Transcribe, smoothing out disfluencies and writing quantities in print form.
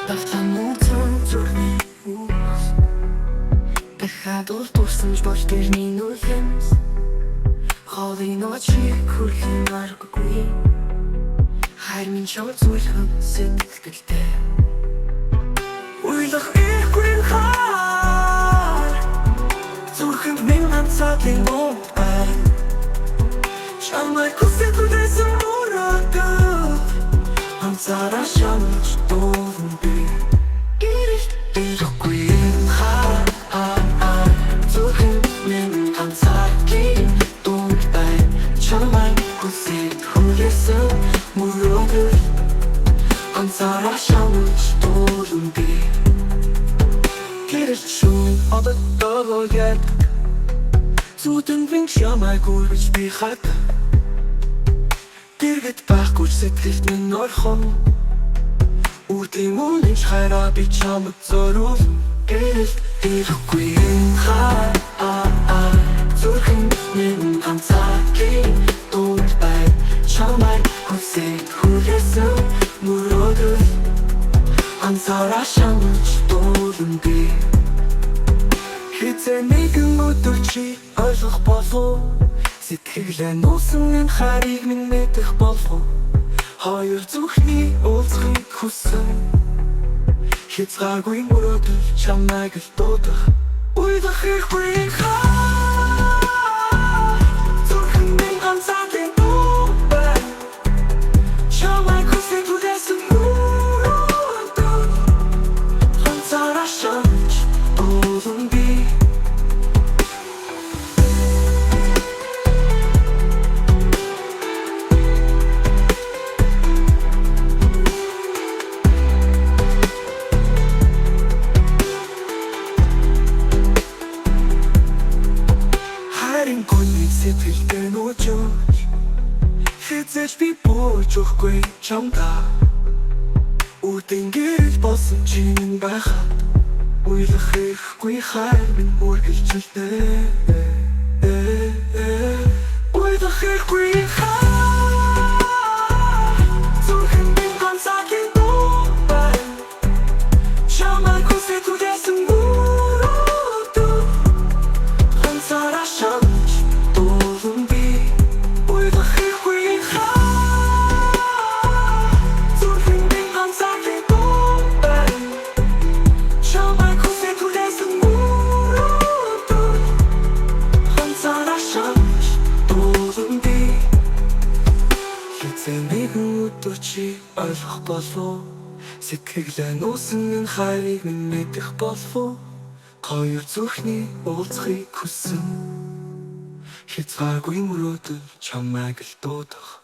Давтамутсан зүрхний үс дахиад улдурсан ч болж тэрний нүлэнс Холын очиг хүрхийн аргагүй хайр минь чамд зүйлхэн сэтгэлтэй Уйлах ихгүй хаар зүрхэнд минь ганцаадлын мөн бай Чамайг хүсэж үдээсэн мөрөөдөө Ганцаараа шанаж дуулан би Гэрэлт ирэхгүй хаар Зүрхэнд минь ганцаадлын мөн бай Чамайг хүсэж үдээсэн мөрөөдөө Ганцаараа шанаж дуулан би Гэрэлт шүүн одоогоо яддаг Зүудэнд минь чамайг үргэлж би хатдаг Дэргэд байхгүй сэтгэлд минь орхон Үдийн үнэнч хайраа би чамд зоров Гэрэлт ирэхгүй хаа Зүрхэнд минь ганцаадлын дунд бай Чамайг хүсэж хүлээсэн мөрөөдөл Ганцаараа шанаж дуулан би Хэзээ нэгэн өдөр чи ойлгох болов Сэтгэлээ нуусан энэ хайрыг минь мэдэх болов Хоёр зүрхний уулзахыг хүсэн Хязгааргүй мөрөөдөл чамайг л дуудах Уйлах ирэхгүй хаа Зүрхэн минь ганцаадлын дуу бай Чамайг хүсэж үдээсэн мөрөөдөл Ганцаараа шанаж дуулан би Сэтгэлдээ нүүжөөж Хэзээж би бууж өгөхгүй чамдаа Үдийн гэрэл болсон чи минь байхад Уйлах ирэхгүй хайр минь үргэлжилдэг Уйлах ирэхгүй хаа Зүрхэн минь ганцаадлын дуу бай Чамайг хүсэж үдээсэн мөрөөдөл Ганцаараа шанаж дуулан би Уйлах ирэхгүй хаа Зүрхэн минь ганцаадлын дуу бай Чамайг хүсэж үдээсэн мөрөөдөл Ганцаараа шанаж дуулан би Хэзээ нэгэн өдөр чи ойлгох болов Сэтгэлээ нуусан энэ хайрыг минь мэдэх болов Хоёр зүрхний уулзахыг хүсэн Хязгааргүй мөрөөдөл чамайг л дуудах